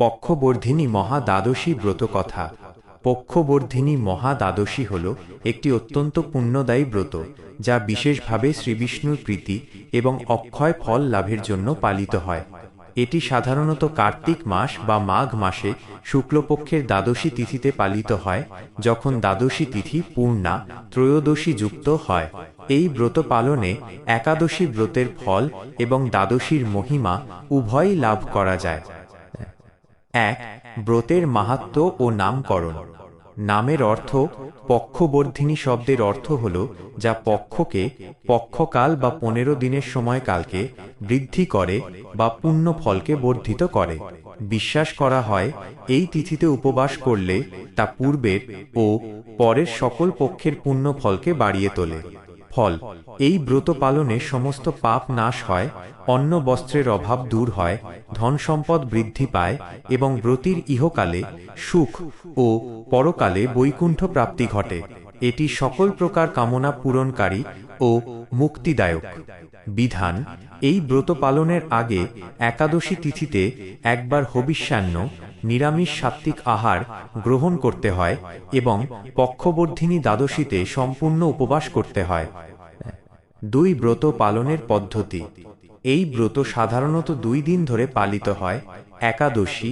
পক্ষবর্ধিনী মহাদ্বাদশী ব্রতকথা। পক্ষবর্ধিনী মহাদ্বাদশী হল একটি অত্যন্ত পুণ্যদায়ী ব্রত, যা বিশেষভাবে শ্রীবিষ্ণুর প্রীতি এবং অক্ষয় ফল লাভের জন্য পালিত হয়। এটি সাধারণত কার্তিক মাস বা মাঘ মাসে শুক্লপক্ষের দ্বাদশী তিথিতে পালিত হয়, যখন দ্বাদশী তিথি পূর্ণা ত্রয়োদশী যুক্ত হয়। এই ব্রত পালনে একাদশী ব্রতের ফল এবং দ্বাদশীর মহিমা উভয়ই লাভ করা যায়। 1. ব্রতের মাহাত্ম্য ও নামকরণ। নামের অর্থ পক্ষবর্ধিনী শব্দের অর্থ হল যা পক্ষকে, পক্ষকাল বা 15 দিনের সময়কালকে বৃদ্ধি করে বা পুণ্য ফলকে বর্ধিত করে। বিশ্বাস করা হয় এই তিথিতে উপবাস করলে তা পূর্বের ও পরের সকল পক্ষের পুণ্য ফলকে বাড়িয়ে তোলে। ফল: এই ব্রত পালনে সমস্ত পাপ নাশ হয়, অন্ন বস্ত্রের অভাব দূর হয়, ধন সম্পদ বৃদ্ধি পায় এবং ব্রতীর ইহকালে সুখ ও পরকালে বৈকুণ্ঠ প্রাপ্তি ঘটে। এটি সকল প্রকার কামনা পূরণকারী ও মুক্তিদায়ক। বিধান: এই ব্রত পালনের আগে একাদশী তিথিতে একবার হবিষ্যান্ন নিরামিষ সাত্ত্বিক আহার গ্রহণ করতে হয় এবং পক্ষবর্ধিনী দ্বাদশীতে সম্পূর্ণ উপবাস করতে হয়। 2. ব্রত পালনের পদ্ধতি। এই ব্রত সাধারণত 2 দিন ধরে পালিত হয়: একাদশী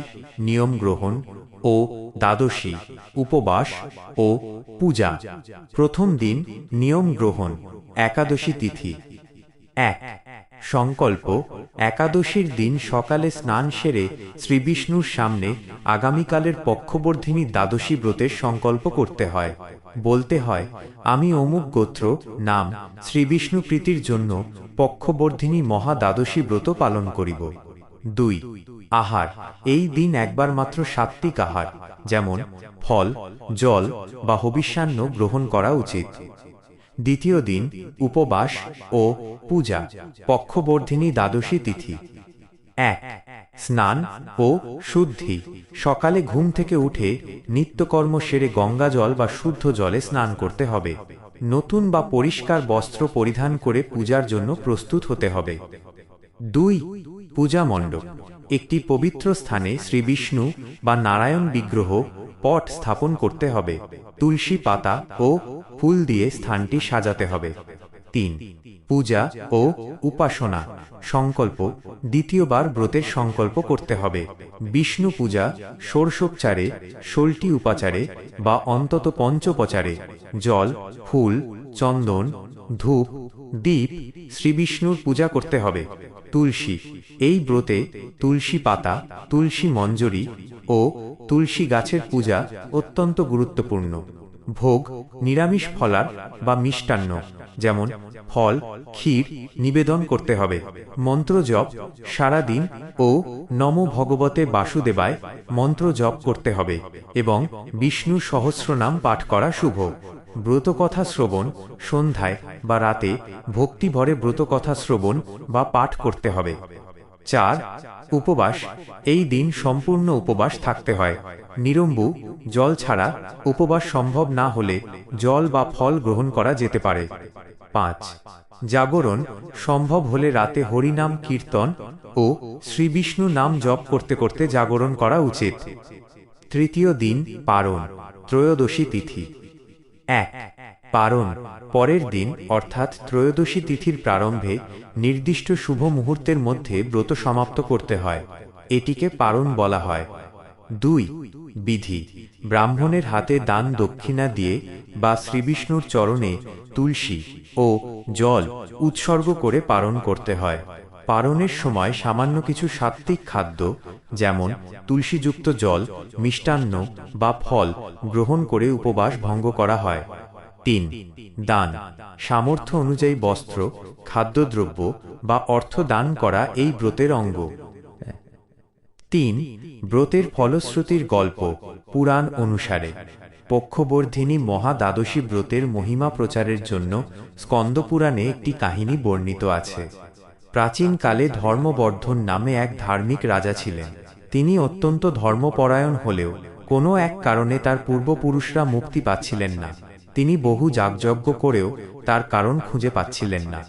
নিয়ম গ্রহণ ও দ্বাদশী উপবাস ও পূজা। প্রথম দিন নিয়ম গ্রহণ, একাদশী তিথি। 1. সংকল্প: একাদশীর দিন সকালে স্নান সেরে শ্রীবিষ্ণুর সামনে আগামীকালের পক্ষবর্ধিনী দ্বাদশী ব্রতের সংকল্প করতে হয়। বলতে হয়, আমি অমুক গোত্র নাম শ্রীবিষ্ণু প্রীতির জন্য পক্ষবর্ধিনী মহাদ্বাদশী ব্রত পালন করিব। 2. আহার: এই দিন একবার মাত্র সাত্ত্বিক আহার, যেমন ফল, জল বা হবিষ্যান্ন গ্রহণ করা উচিত। দ্বিতীয় দিন উপবাস ও পূজা, পক্ষবর্ধিনী দ্বাদশী তিথি। 1. স্নান ও শুদ্ধি: সকালে ঘুম থেকে উঠে নিত্যকর্ম সেরে গঙ্গা জল বা শুদ্ধ জলে স্নান করতে হবে। নতুন বা পরিষ্কার বস্ত্র পরিধান করে পূজার জন্য প্রস্তুত হতে হবে। 2. পূজা মণ্ডপ: একটি পবিত্র স্থানে শ্রীবিষ্ণু বা নারায়ণ বিগ্রহ পট স্থাপন করতে হবে। তুলসী পাতা ও ফুল দিয়ে স্থানটি সাজাতে হবে। 3. পূজা ও উপাসনা সংকল্প: দ্বিতীয়বার ব্রতের সংকল্প করতে হবে। বিষ্ণু পূজা ষোড়শোপচারে, 16টি উপাচারে বা অন্তত পঞ্চোপচারে জল, ফুল, চন্দন, ধূপ, দীপ শ্রীবিষ্ণুর পূজা করতে হবে। তুলসী: এই ব্রতে তুলসী পাতা, তুলসী মঞ্জরি ও তুলসী গাছের পূজা অত্যন্ত গুরুত্বপূর্ণ। ভোগ: নিরামিষ ফলার বা মিষ্টান্ন, যেমন ফল, ক্ষীর নিবেদন করতে হবে। মন্ত্র জপ: সারাদিন ও নমো ভগবতে বাসুদেবায় মন্ত্র জপ করতে হবে এবং বিষ্ণু সহস্রনাম পাঠ করা শুভ। ব্রতকথা শ্রবণ: সন্ধ্যায় বা রাতে ভক্তিভরে ব্রতকথা শ্রবণ বা পাঠ করতে হবে। 4. উপবাস: এই দিন সম্পূর্ণ উপবাস থাকতে হয়। নিরম্বু জল ছাড়া উপবাস সম্ভব না হলে জল বা ফল গ্রহণ করা যেতে পারে। 5. জাগরণ: সম্ভব হলে রাতে হরিনাম কীর্তন ও শ্রীবিষ্ণু নাম জপ করতে করতে জাগরণ করা উচিত। তৃতীয় দিন পারণ, ত্রয়োদশী তিথি। 1. পারণ: পরের দিন অর্থাৎ ত্রয়োদশী তিথির প্রারম্ভে নির্দিষ্ট শুভ মুহূর্তের মধ্যে ব্রত সমাপ্ত করতে হয়। এটিকে পারণ বলা হয়। 2. বিধি: ব্রাহ্মণের হাতে দান দক্ষিণা দিয়ে বা শ্রীবিষ্ণুর চরণে তুলসী ও জল উৎসর্গ করে পারণ করতে হয়। পারণের সময় সামান্য কিছু সাত্ত্বিক খাদ্য, যেমন তুলসীযুক্ত জল, মিষ্টান্ন বা ফল গ্রহণ করে উপবাস ভঙ্গ করা হয়। 3. দান: সামর্থ্য অনুযায়ী বস্ত্র, খাদ্যদ্রব্য বা অর্থ দান করা এই ব্রতের অঙ্গ। 3. ব্রতের ফলশ্রুতির গল্প পুরাণ অনুসারে। পক্ষবর্ধিনী মহাদ্বাদশী ব্রতের মহিমা প্রচারের জন্য স্কন্দপুরাণে একটি কাহিনী বর্ণিত আছে। প্রাচীনকালে ধর্মবর্ধন নামে এক ধার্মিক রাজা ছিলেন। তিনি অত্যন্ত ধর্মপরায়ণ হলেও কোনো এক কারণে তার পূর্বপুরুষরা মুক্তি পাচ্ছিলেন না। তিনি বহু যাগযজ্ঞ করেও তার কারণ খুঁজে পাচ্ছিলেন না।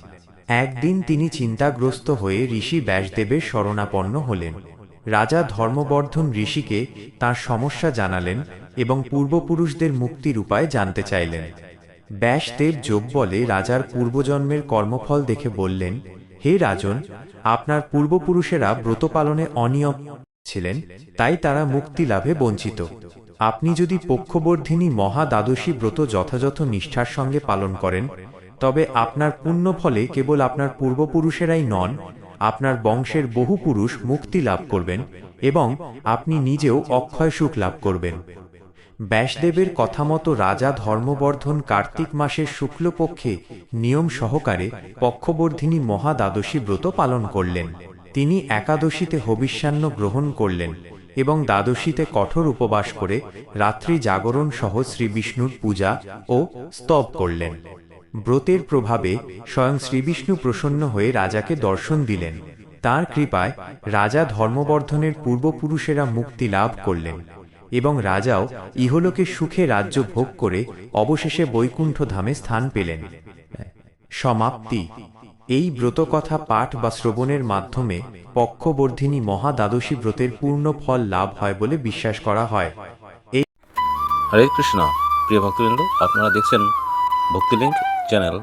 একদিন তিনি চিন্তাগ্রস্ত হয়ে ঋষি ব্যাসদেবের শরণাপন্ন হলেন। রাজা ধর্মবর্ধন ঋষিকে তার সমস্যা জানালেন এবং পূর্বপুরুষদের মুক্তির উপায় জানতে চাইলেন। ব্যাসদেব যোগ বলে রাজার পূর্বজন্মের কর্মফল দেখে বললেন, হে রাজন, আপনার পূর্বপুরুষেরা ব্রত পালনে অনিয়ম ছিলেন, তাই তারা মুক্তি লাভে বঞ্চিত। আপনি যদি পক্ষবর্ধিনী মহা দ্বাদশী ব্রত যথাযথ নিষ্ঠার সঙ্গে পালন করেন, তবে আপনার পুণ্য ফলে কেবল আপনার পূর্বপুরুষেরাই নন, আপনার বংশের বহু পুরুষ মুক্তি লাভ করবেন এবং আপনি নিজেও অক্ষয় সুখ লাভ করবেন। ব্যাসদেবের কথা মতো রাজা ধর্মবর্ধন কার্তিক মাসের শুক্লপক্ষে নিয়ম সহকারে পক্ষবর্ধিনী মহা দ্বাদশী ব্রত পালন করলেন। তিনি একাদশীতে হবিষ্যান্ন গ্রহণ করলেন এবং দ্বাদশীতে কঠোর উপবাস করে রাত্রি জাগরণ সহ শ্রীবিষ্ণুর পূজা ও স্তব করলেন। ব্রতের প্রভাবে স্বয়ং শ্রীবিষ্ণু প্রসন্ন হয়ে রাজাকে দর্শন দিলেন। তাঁর কৃপায় রাজা ধর্মবর্ধনের পূর্বপুরুষেরা মুক্তি লাভ করলেন এবং রাজাও ইহলোকে সুখে রাজ্য ভোগ করে অবশেষে বৈকুণ্ঠ ধামে স্থান পেলেন। সমাপ্তি। এই ব্রতকথা পাঠ বা শ্রবণের মাধ্যমে পক্ষবর্ধিনী মহা দ্বাদশী ব্রতের পূর্ণ ফল লাভ হয় বলে বিশ্বাস করা হয়। হরে কৃষ্ণ। প্রিয় ভক্তবৃন্দ, আপনারা দেখছেন ভক্তিলিঙ্ক চ্যানেল।